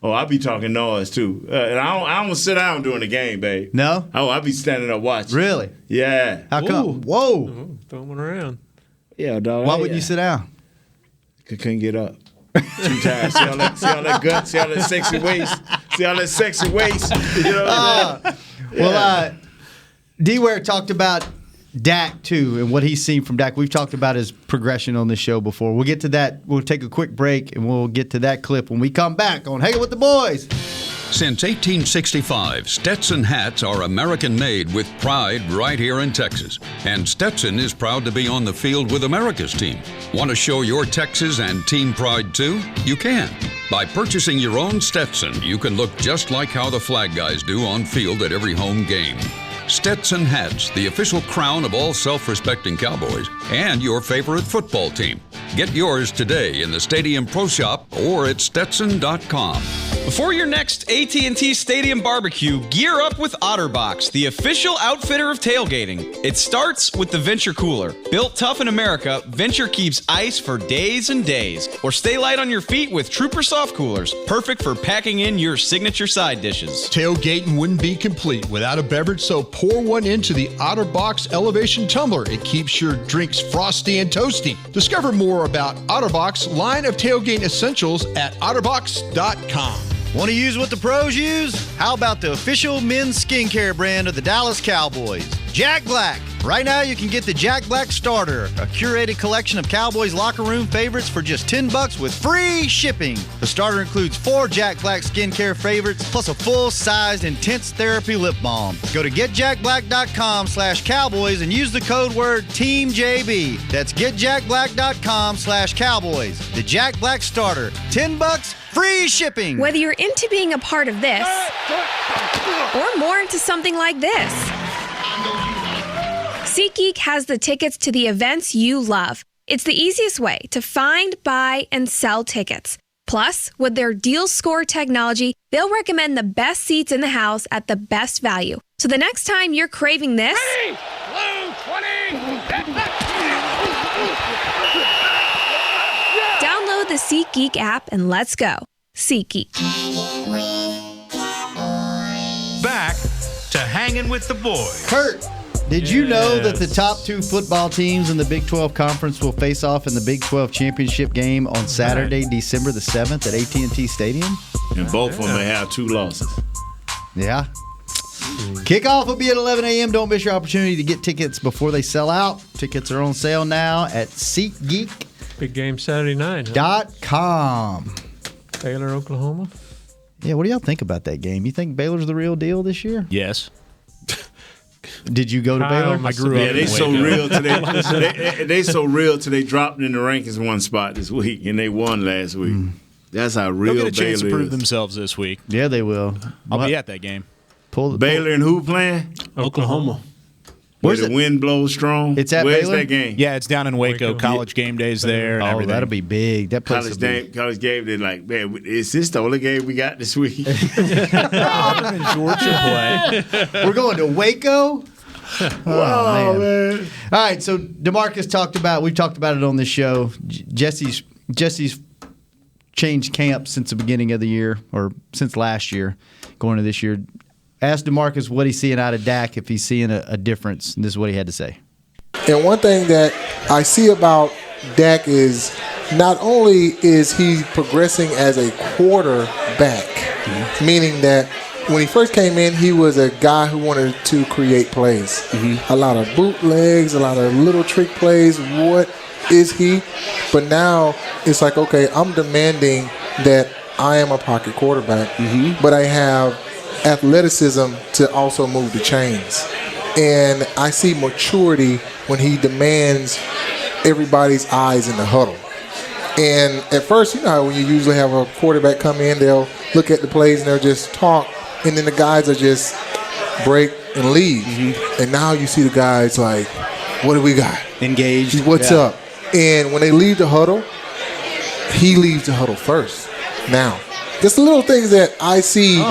Oh, I be talking noise too, and I don't sit down during the game, babe. No. Oh, I be standing up watching. Really? Yeah. How come? Ooh. Whoa. Throwing one around. Yeah, dog. Why wouldn't you sit down? Couldn't get up. Too tired. See all that gut? See all that sexy waist? See all that sexy waist? You know what I'm saying? Well, D-Ware talked about Dak, too, and what he's seen from Dak. We've talked about his progression on this show before. We'll get to that. We'll take a quick break, and we'll get to that clip when we come back on Hangin' with the Boys. Since 1865, Stetson hats are American-made with pride right here in Texas. And Stetson is proud to be on the field with America's team. Want to show your Texas and team pride too? You can. By purchasing your own Stetson, you can look just like how the flag guys do on field at every home game. Stetson hats, the official crown of all self-respecting Cowboys and your favorite football team. Get yours today in the Stadium Pro Shop or at Stetson.com. Before your next AT&T Stadium barbecue, gear up with OtterBox, the official outfitter of tailgating. It starts with the Venture Cooler. Built tough in America, Venture keeps ice for days and days. Or stay light on your feet with Trooper Soft Coolers, perfect for packing in your signature side dishes. Tailgating wouldn't be complete without a beverage, so pour one into the OtterBox Elevation Tumbler. It keeps your drinks frosty and toasty. Discover more about OtterBox line of tailgate essentials at OtterBox.com. Want to use what the pros use? How about the official men's skincare brand of the Dallas Cowboys, Jack Black? Right now, you can get the Jack Black Starter, a curated collection of Cowboys locker room favorites for just $10 with free shipping. The starter includes 4 Jack Black skincare favorites, plus a full-sized intense therapy lip balm. Go to getjackblack.com/Cowboys and use the code word TEAMJB. That's getjackblack.com/Cowboys. The Jack Black Starter, $10, free shipping. Whether you're into being a part of this or more into something like this, SeatGeek has the tickets to the events you love. It's the easiest way to find, buy, and sell tickets. Plus, with their Deal Score technology, they'll recommend the best seats in the house at the best value. So the next time you're craving this, Blue 20! download the SeatGeek app and let's go. SeatGeek. Back to Hanging with the Boys. Kurt, did you know that the top 2 football teams in the Big 12 Conference will face off in the Big 12 Championship game on Saturday, December the 7th at AT&T Stadium? And both of them may have 2 losses. Yeah. Kickoff will be at 11 a.m. Don't miss your opportunity to get tickets before they sell out. Tickets are on sale now at SeatGeek.com. Big game Saturday night. Baylor, Oklahoma. Yeah, what do y'all think about that game? You think Baylor's the real deal this year? Yes. Did you go to Baylor? I grew up. Yeah, they so real today. They so real today. Dropped in the rankings one spot this week, and they won last week. That's how real They'll get a chance Baylor to prove is. themselves this week. Yeah, they will. I'll be at that game. Baylor and who playing? Oklahoma. Where the wind blows strong. It's at Where's Baylor? that game? Yeah, it's down in Waco. College game days there. And everything. That'll be big. That place College will be. college game. They're like, man, is this the only game we got this week? Auburn and Georgia play. We're going to Waco? Oh, man. All right, so DeMarcus we've talked about it on this show. Jesse's changed camp since the beginning of the year, or since last year, going to this year. Ask DeMarcus what he's seeing out of Dak, if he's seeing a difference. And this is what he had to say. And one thing that I see about Dak is not only is he progressing as a quarterback, meaning that when he first came in, he was a guy who wanted to create plays. A lot of bootlegs, a lot of little trick plays. What is he? But now it's like, okay, I'm demanding that I am a pocket quarterback, but I have athleticism to also move the chains. And I see maturity when he demands everybody's eyes in the huddle. And at first, you know how when you usually have a quarterback come in, they'll look at the plays and they'll just talk, and then the guys will just break and leave. And now you see the guys like, what do we got? Engaged. What's up? And when they leave the huddle, he leaves the huddle first. Now, just the little things that I see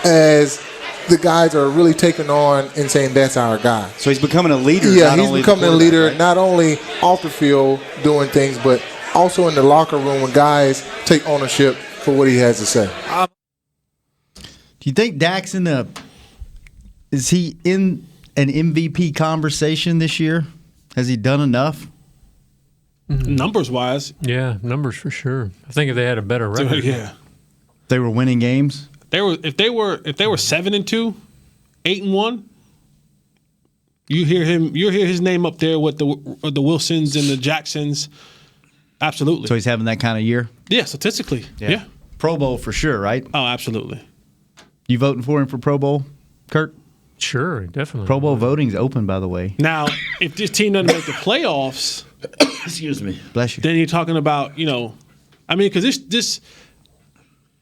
as the guys are really taking on and saying that's our guy. So he's becoming a leader. Yeah, he's becoming a leader, not only off the field doing things, but also in the locker room when guys take ownership for what he has to say. Do you think Dak's is he in an MVP conversation this year? Has he done enough? Numbers wise. Yeah, numbers for sure. I think if they had a better record. Yeah. They were winning games. If they were 7-2, 8-1, you hear his name up there with the Wilsons and the Jacksons. Absolutely. So he's having that kind of year? Yeah, statistically. Yeah. Pro Bowl for sure, right? Oh, absolutely. You voting for him for Pro Bowl, Kurt? Sure, definitely. Pro Bowl voting's open, by the way. Now, if this team doesn't make the playoffs, excuse me, bless you. Then you're talking about, because this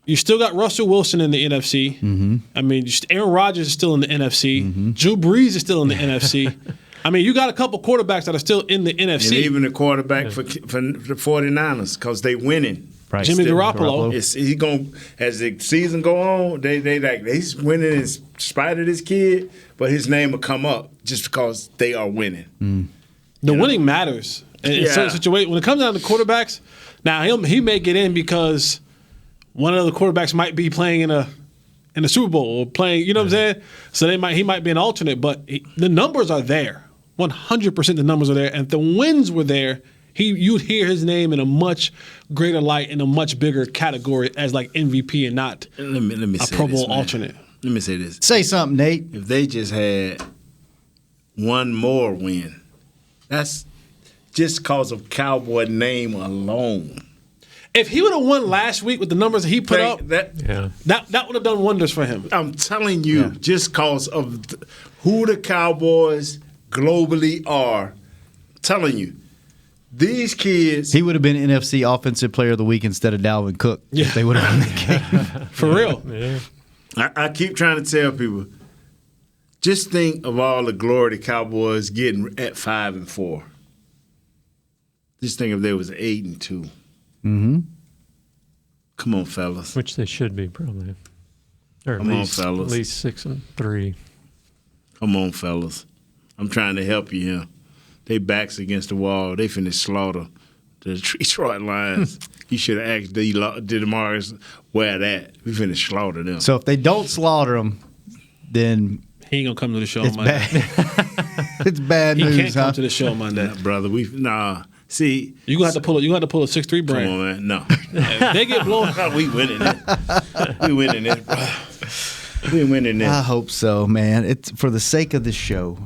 you still got Russell Wilson in the NFC. I mean, Aaron Rodgers is still in the NFC. Drew Brees is still in the NFC. I mean, you got a couple quarterbacks that are still in the NFC. And even the quarterback for the 49ers, because they winning. Right. Jimmy Garoppolo. He going as the season go on, he's winning in spite of this kid, but his name will come up just because they are winning. The winning matters in certain situations. When it comes down to quarterbacks, now he may get in because one of the quarterbacks might be playing in a Super Bowl or playing, you know what I'm saying? So he might be an alternate, but the numbers are there. 100% the numbers are there. And if the wins were there, you'd hear his name in a much greater light, in a much bigger category as like MVP and not let me a Pro Bowl alternate. Let me say this. Say something, Nate. If they just had one more win, that's just because of Cowboy name alone. If he would have won last week with the numbers that he put up, that would have done wonders for him. I'm telling you, just because of who the Cowboys globally are, I'm telling you, these kids. He would have been NFC Offensive Player of the Week instead of Dalvin Cook if they would have won the game. For real. Yeah. I keep trying to tell people, just think of all the glory the Cowboys getting at 5-4. Just think if they was 8-2. Mm-hmm. Come on, fellas. Which they should be, probably. Or Come on, fellas. At least 6-3. Come on, fellas. I'm trying to help you here. They backs against the wall. They finna slaughter the Detroit Lions. You should have asked DeMarcus Ware that. We finna slaughter them. So if they don't slaughter them, then he ain't gonna come to the show it's on Monday. It's bad He news, can't come huh? to the show on Monday, brother. See, you gonna have to pull a 6'3" brain. Come on, man. No. If they get blown, we winning it. We winning it, bro. We winning it. I hope so, man. It's for the sake of the show.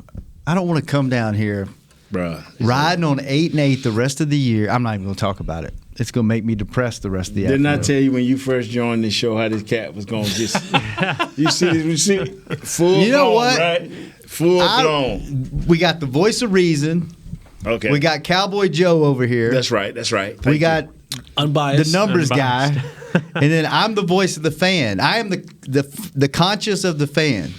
I don't want to come down here, bro, riding on 8-8 the rest of the year. I'm not even going to talk about it. It's going to make me depressed the rest of the year. Didn't I tell you when you first joined this show how this cat was going to just you see full you know blown, what? Right? Full blown. We got the voice of reason. Okay. We got Cowboy Joe over here. That's right. We got unbiased, the numbers guy, and then I'm the voice of the fan. I am the conscience of the fan,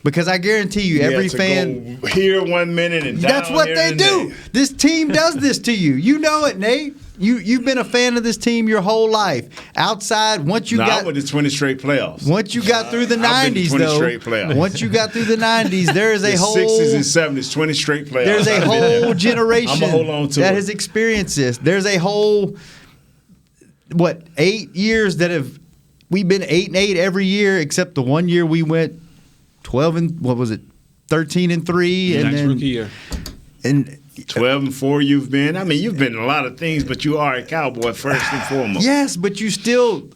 because I guarantee you, every fan go here 1 minute and that's down what here they the do. next. This team does this to you. You know it, Nate. You've been a fan of this team your whole life. Outside, once you I went to 20 straight playoffs. Once you got through the I've been to 90s, 20 though. straight playoffs. Once you got through the 90s, there is a The whole 60s and 70s, 20 straight playoffs. There's a I've been there. whole generation I'm gonna hold on to that it. has experienced this. There's a whole 8 years that we've been 8-8 every year, except the one year we went 13-3, and Next then rookie year. And 12-4 you've been. I mean, you've been in a lot of things, but you are a Cowboy first and foremost. Yes, but you still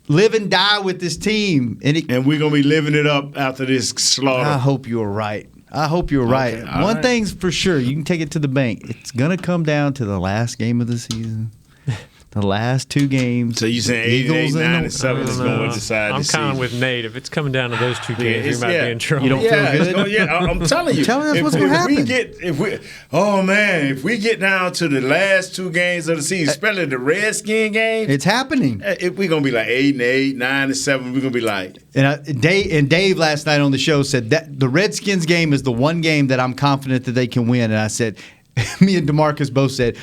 live and die with this team, and we're gonna be living it up after this slaughter. I hope you're right. Right. all One right. thing's for sure, you can take it to the bank. It's gonna come down to the last game of the season. The last 2 games. So you saying Eagles 8, 8, and 9, the- and 7 is going to decide I'm this kind of season. with Nate. If it's coming down to those 2 games, you it's- might be in trouble. You don't feel good? I'm telling you. Telling us if, what's gonna if we happen. if we get down to the last 2 games of the season, especially the Redskin game, It's happening. if we're gonna be like 8-8, 9-7, we're gonna be like, And Dave last night on the show said that the Redskins game is the one game that I'm confident that they can win. And I said, me and DeMarcus both said,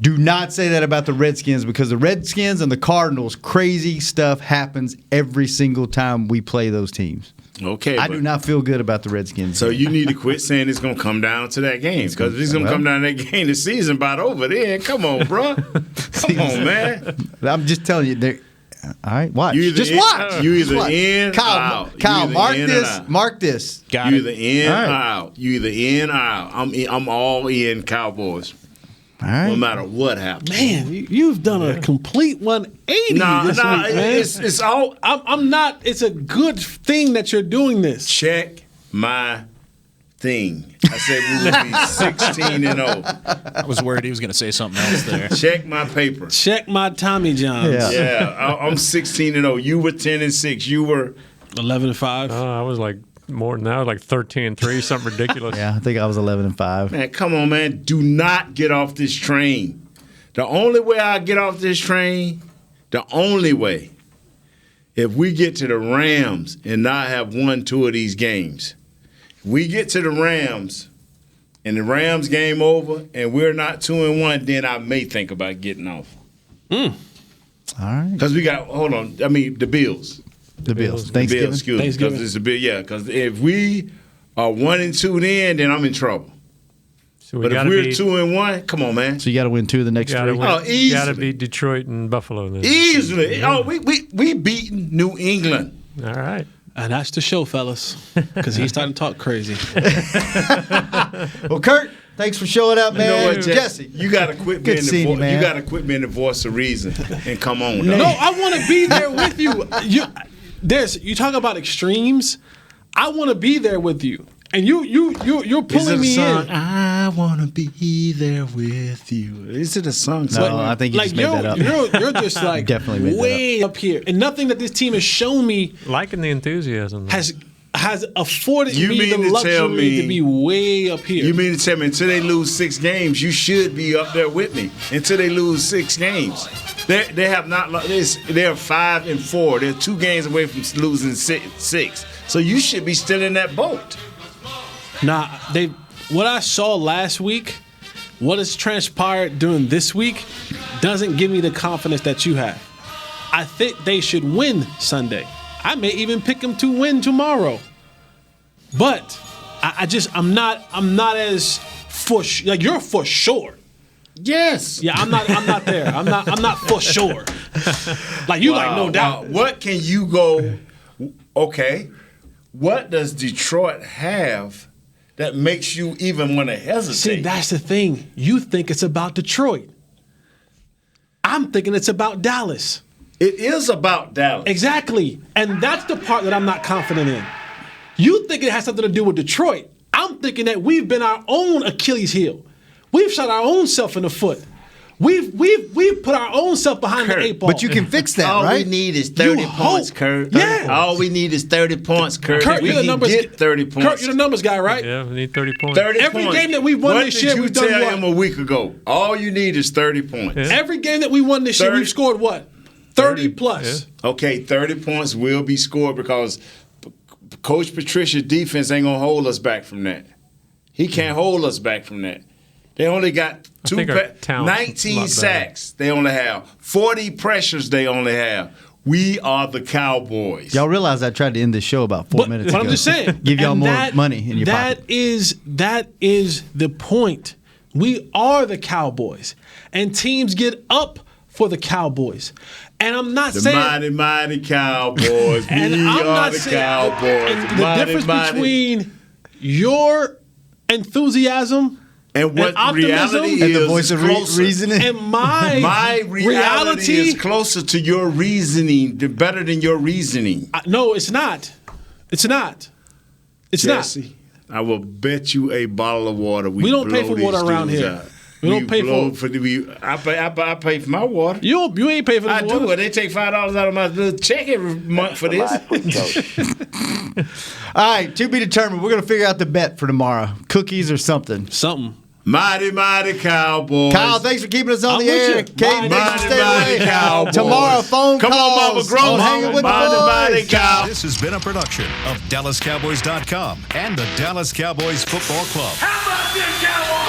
do not say that about the Redskins, because the Redskins and the Cardinals, crazy stuff happens every single time we play those teams. okay. I but- do not feel good about the Redskins. So you need to quit saying it's gonna come down to that game, because if it's gonna come down to that game, the season about over then. Come on, bro. Come on, man. I'm just telling you. All right, watch. You either Just in- watch. you either Just watch. in or Kyle, out. You Kyle, either mark in or this. out. Mark this. You either in All right. or out. You either in or out. I'm all in Cowboys. All right. No matter what happens. Man, you've done a complete 180 Nah, this week, man. it's all. I'm not. It's a good thing that you're doing this. Check my thing. I said we would be 16-0. I was worried he was going to say something else there. Check my paper. Check my Tommy Johns. Yeah, I'm 16-0. You were 10-6. You were 11-5. I was like more than that, like 13-3, something ridiculous. Yeah, I think I was 11-5. Man, come on, man. Do not get off this train. The only way I get off this train, the only way, if we get to the Rams and not have won 2 of these games. If we get to the Rams and the Rams game over and we're not 2-1, then I may think about getting off. All right. Because we got, the Bills. The Bills. The Thanksgiving. Bills, excuse me. Because it's the Bill, yeah. Because if we are 1-2 then I'm in trouble. So But if we're 2-1, come on, man. So you got to win 2 of the next 3. You got easily. to beat Detroit and Buffalo then. Easily. Oh, we beaten New England. All right. And that's the show, fellas, because he's starting to talk crazy. Well, Kurt, thanks for showing up, man. You know what, Jesse, you gotta quit good being seeing you, man. you gotta quit being the voice of reason and come on. No, dog. I want to be there with you. You talk about extremes. I want to be there with you, and you're Is it pulling a me song? in. I wanna be there with you. Is it a song? No, I think you just made that up. You're just like Definitely made that way up here, and nothing that this team has shown me Liking the enthusiasm. has afforded You me mean the to tell luxury me- to be way up here. You mean to tell me until they lose 6 games, you should be up there with me? Until they lose 6 games, they have not. They're 5-4. They're 2 games away from losing 6. So you should be still in that boat. Nah, what I saw last week what has transpired during this week doesn't give me the confidence that you have. I think they should win Sunday. I may even pick them to win tomorrow. But I'm not as like you're for sure. Yes. Yeah, I'm not there. I'm not for sure. Like you like no doubt. What can you go? Okay. What does Detroit have that makes you even want to hesitate? See, that's the thing. You think it's about Detroit. I'm thinking it's about Dallas. It is about Dallas. Exactly. And that's the part that I'm not confident in. You think it has something to do with Detroit. I'm thinking that we've been our own Achilles heel. We've shot our own self in the foot. We've put our own self behind the 8 ball. But you can fix that, All right? we need is 30 points, Kurt. Yeah. All we need is 30 points, Kurt. Kurt, we you're the can numbers. get 30 points. Kurt, you're the numbers guy, right? Yeah, we need 30 points. 30 Every points. game that we won this year, we've done What did you what? tell him a week ago? All you need is 30 points. Yeah. Every game that we won this year, 30. we've scored what? 30 plus. Yeah. Okay, 30 points will be scored because Coach Patricia's defense ain't going to hold us back from that. He can't hold us back from that. They only got 19 sacks they only have. 40 pressures they only have. We are the Cowboys. Y'all realize I tried to end this show about 4 minutes ago. But I'm just saying. Give y'all and more money in your pocket. That is the point. We are the Cowboys. And teams get up for the Cowboys. And I'm not saying The mighty Cowboys. and We I'm are not the saying, Cowboys. And the difference between your enthusiasm and what optimism reality and the is voice of closer. reasoning. and my reality is closer to your reasoning, better than your reasoning. No, it's not. It's not. It's Jesse, I will bet you a bottle of water. We don't pay for water around here. We don't pay for. I pay for my water. You ain't pay for the I water. do. They take $5 out of my little check every month for this. All right, to be determined. We're going to figure out the bet for tomorrow. Cookies or something. Mighty Cowboys. Kyle, thanks for keeping us on the with air. you. Kate, Mighty Cowboys. Tomorrow, phone Come calls. on, Mama, grow on Hanging with the Boys. This has been a production of DallasCowboys.com and the Dallas Cowboys Football Club. How about this, Cowboys?